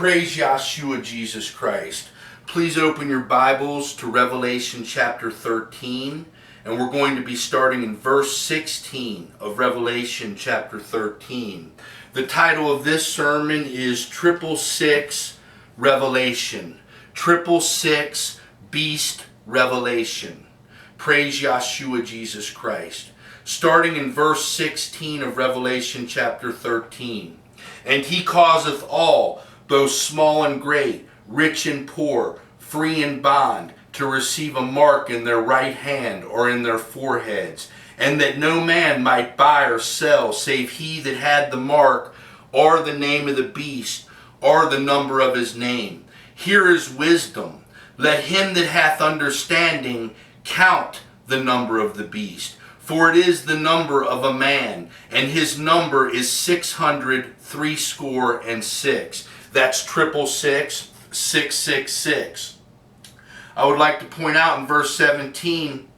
Praise Yahshua Jesus Christ. Please open your Bibles to Revelation chapter 13, and we're going to be starting in verse 16 of Revelation chapter 13. The title of this sermon is 666 Revelation. 666 Beast Revelation. Praise Yahshua Jesus Christ. Starting in verse 16 of Revelation chapter 13. And he causeth all, both small and great, rich and poor, free and bond, to receive a mark in their right hand or in their foreheads, and that no man might buy or sell, save he that had the mark, or the name of the beast, or the number of his name. Here is wisdom. Let him that hath understanding count the number of the beast, for it is the number of a man, and his number is 666. That's 666, 666. I would like to point out in verse 17,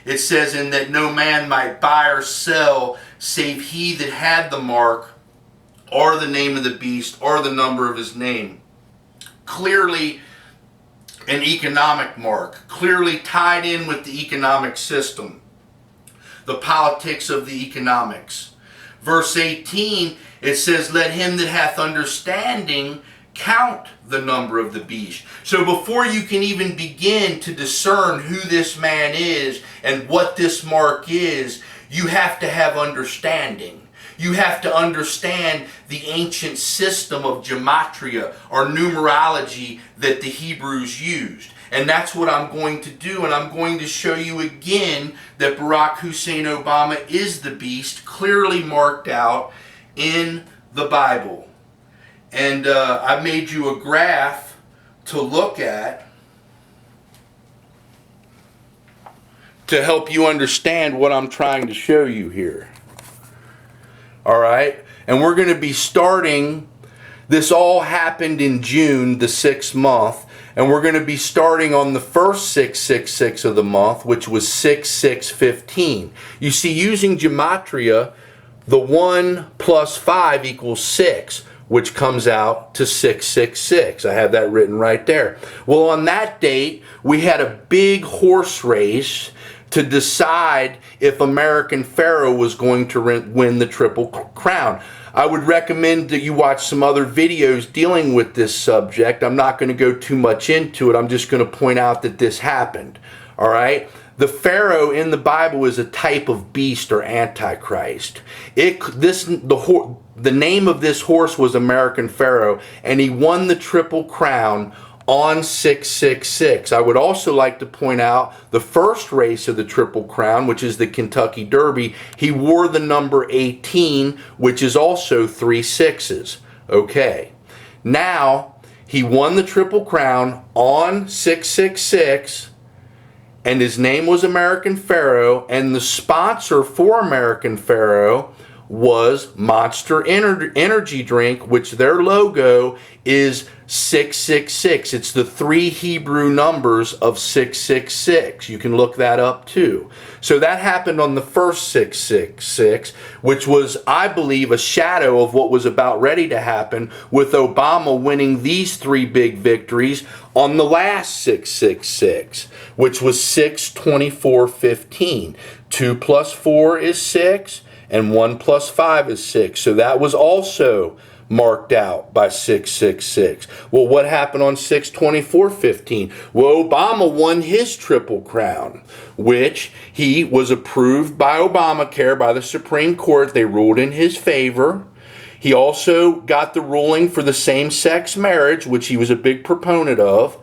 it says, "And that no man might buy or sell, save he that had the mark, or the name of the beast, or the number of his name." Clearly an economic mark, clearly tied in with the economic system, the politics of the economics. Verse 18, it says, "Let him that hath understanding count the number of the beast." So before you can even begin to discern who this man is and what this mark is, you have to have understanding. You have to understand the ancient system of gematria or numerology that the Hebrews used. And that's what I'm going to do, and I'm going to show you again that Barack Hussein Obama is the beast, clearly marked out in the Bible. And I made you a graph to look at to help you understand what I'm trying to show you here. All right? And we're going to be starting, this all happened in June, the 6th month, and we're going to be starting on the first 666 of the month, which was 6615. You see, using gematria, the 1 plus 5 equals 6, which comes out to 666. I have that written right there. Well, on that date, we had a big horse race to decide if American Pharaoh was going to win the Triple Crown. I would recommend that you watch some other videos dealing with this subject. I'm not going to go too much into it. I'm just going to point out that this happened. All right? The Pharaoh in the Bible is a type of beast or antichrist. The name of this horse was American Pharaoh, and he won the Triple Crown on 666. I would also like to point out the first race of the Triple Crown, which is the Kentucky Derby. He wore the number 18, which is also 3 6s. Okay. Now, he won the Triple Crown on 666, and his name was American Pharaoh, and the sponsor for American Pharaoh was Monster Energy Drink, which their logo is 666. It's the 3 Hebrew numbers of 666. You can look that up too. So that happened on the first 666, which was, I believe, a shadow of what was about ready to happen with Obama winning these 3 big victories on the last 666, which was 6/24/15. 2 plus 4 is 6. And 1 plus 5 is 6. So that was also marked out by 666. Well, what happened on 6/24/15? Well, Obama won his Triple Crown, which he was approved by Obamacare, by the Supreme Court. They ruled in his favor. He also got the ruling for the same-sex marriage, which he was a big proponent of.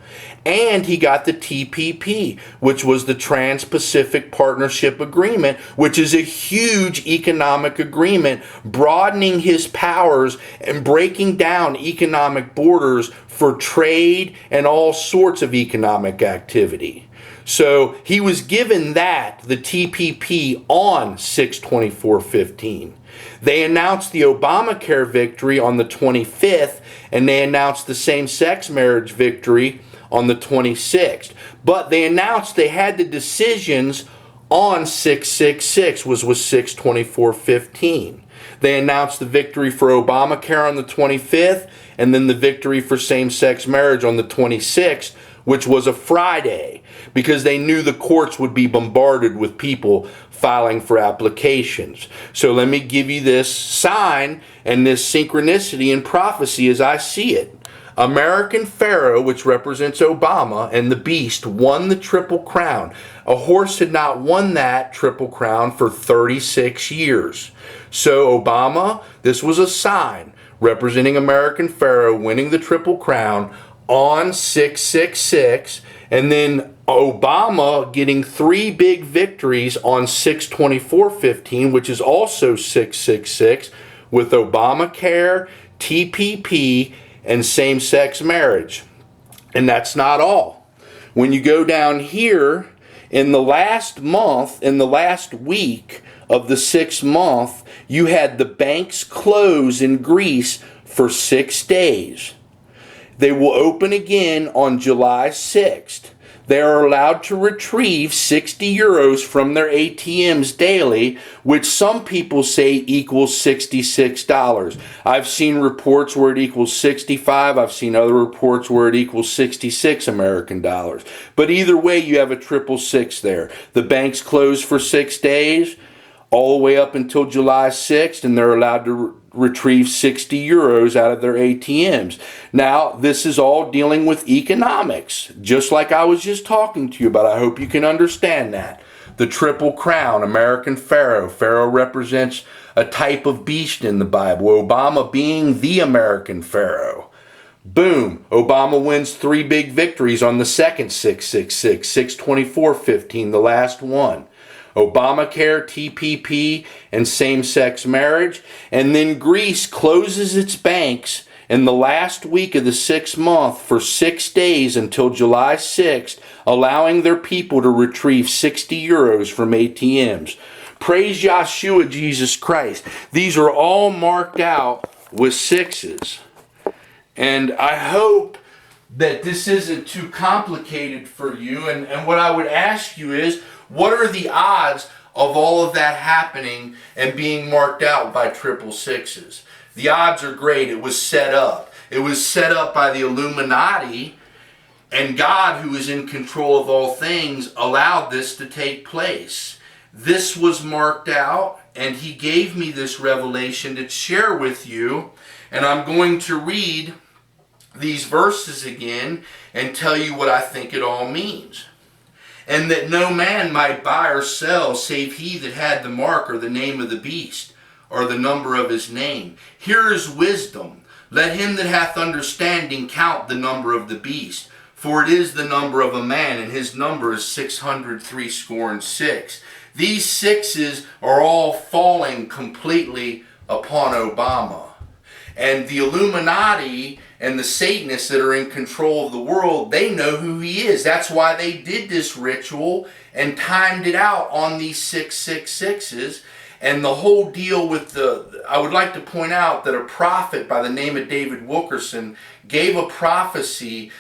And he got the TPP, which was the Trans-Pacific Partnership Agreement, which is a huge economic agreement, broadening his powers and breaking down economic borders for trade and all sorts of economic activity. So he was given that, the TPP, on 6/24/15. They announced the Obamacare victory on the 25th, and they announced the same-sex marriage victory on the 26th. But they announced they had the decisions on 666, which was 6/24/15. They announced the victory for Obamacare on the 25th, and then the victory for same-sex marriage on the 26th, which was a Friday, because they knew the courts would be bombarded with people filing for applications. So let me give you this sign and this synchronicity in prophecy as I see it. American Pharaoh, which represents Obama, and the beast won the Triple Crown. A horse had not won that Triple Crown for 36 years. So Obama, this was a sign representing American Pharaoh winning the Triple Crown on 666, and then Obama getting 3 big victories on 6/24/15, which is also 666, with Obamacare, TPP, and same-sex marriage. And that's not all. When you go down here, in the last month, in the last week of the 6th month, you had the banks close in Greece for 6 days. They will open again on July 6th. They are allowed to retrieve 60 euros from their ATMs daily, which some people say equals $66. I've seen reports where it equals 65. I've seen other reports where it equals 66 American dollars. But either way, you have a 666 there. The banks close for 6 days, all the way up until July 6th, and they're allowed to retrieve 60 euros out of their ATMs. Now, this is all dealing with economics, just like I was just talking to you about. I hope you can understand that. The Triple Crown, American Pharaoh. Pharaoh represents a type of beast in the Bible. Obama being the American Pharaoh. Boom. Obama wins 3 big victories on the second 666, 6/24/15, the last one. Obamacare, TPP, and same-sex marriage. And then Greece closes its banks in the last week of the 6th month for 6 days until July 6th, allowing their people to retrieve 60 euros from ATMs. Praise Yahshua Jesus Christ. These are all marked out with 6s. And I hope that this isn't too complicated for you. And what I would ask you is, what are the odds of all of that happening and being marked out by 666s? The odds are great. It was set up. It was set up by the Illuminati, and God, who is in control of all things, allowed this to take place. This was marked out, and He gave me this revelation to share with you, and I'm going to read these verses again and tell you what I think it all means. And that no man might buy or sell save he that had the mark or the name of the beast or the number of his name. Here is wisdom. Let him that hath understanding count the number of the beast, for it is the number of a man, and his number is 666. These 6s are all falling completely upon Obama. And the Illuminati and the Satanists that are in control of the world, they know who he is. That's why they did this ritual and timed it out on these 666s. And the whole deal with I would like to point out that a prophet by the name of David Wilkerson gave a prophecy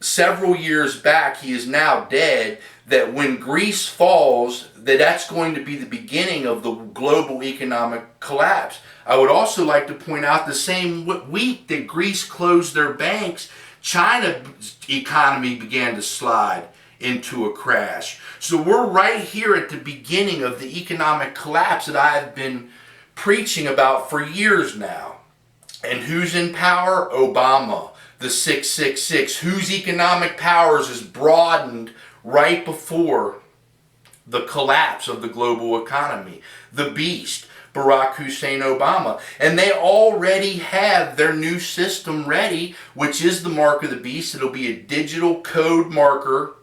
several years back. He is now dead. That when Greece falls, that's going to be the beginning of the global economic collapse. I would also like to point out the same week that Greece closed their banks, China's economy began to slide into a crash. So we're right here at the beginning of the economic collapse that I have been preaching about for years now. And who's in power? Obama, the 666, whose economic powers is broadened right before the collapse of the global economy. The beast, Barack Hussein Obama. And they already have their new system ready, which is the mark of the beast. It'll be a digital code marker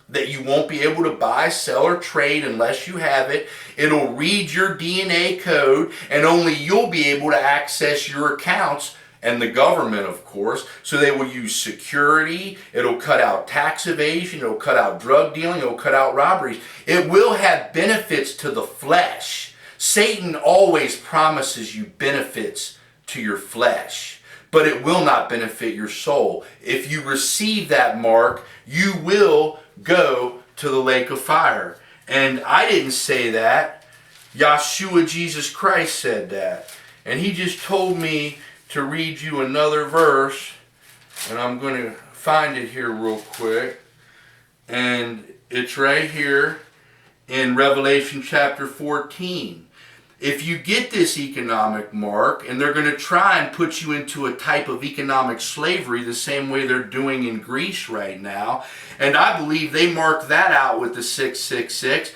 that you won't be able to buy, sell, or trade unless you have it. It'll read your DNA code, and only you'll be able to access your accounts, and the government, of course. So they will use security. It'll cut out tax evasion. It'll cut out drug dealing. It'll cut out robberies. It will have benefits to the flesh. Satan always promises you benefits to your flesh, but it will not benefit your soul. If you receive that mark, you will go to the lake of fire. And I didn't say that. Yahshua Jesus Christ said that. And he just told me to read you another verse, and I'm going to find it here real quick. And it's right here in Revelation chapter 14. If you get this economic mark, and they're going to try and put you into a type of economic slavery the same way they're doing in Greece right now, and I believe they mark that out with the 666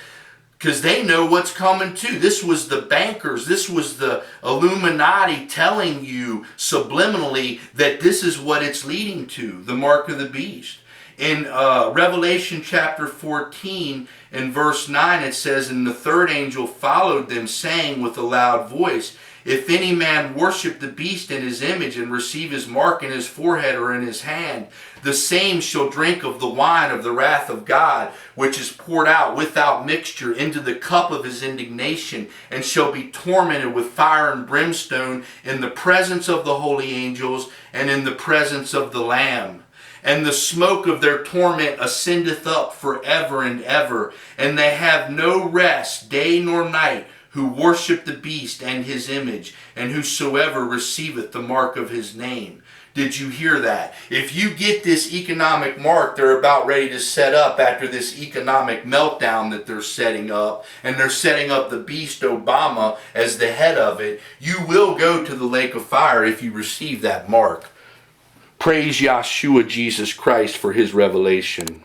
because they know what's coming too. This was the bankers, this was the Illuminati telling you subliminally that this is what it's leading to, the mark of the beast. In Revelation chapter 14 and verse 9 it says, "And the third angel followed them, saying with a loud voice, If any man worship the beast in his image and receive his mark in his forehead or in his hand, the same shall drink of the wine of the wrath of God, which is poured out without mixture into the cup of his indignation, and shall be tormented with fire and brimstone in the presence of the holy angels and in the presence of the Lamb. And the smoke of their torment ascendeth up forever and ever. And they have no rest day nor night, who worship the beast and his image, and whosoever receiveth the mark of his name." Did you hear that? If you get this economic mark they're about ready to set up after this economic meltdown that they're setting up, and they're setting up the beast Obama as the head of it, you will go to the lake of fire if you receive that mark. Praise Yahshua Jesus Christ for his revelation.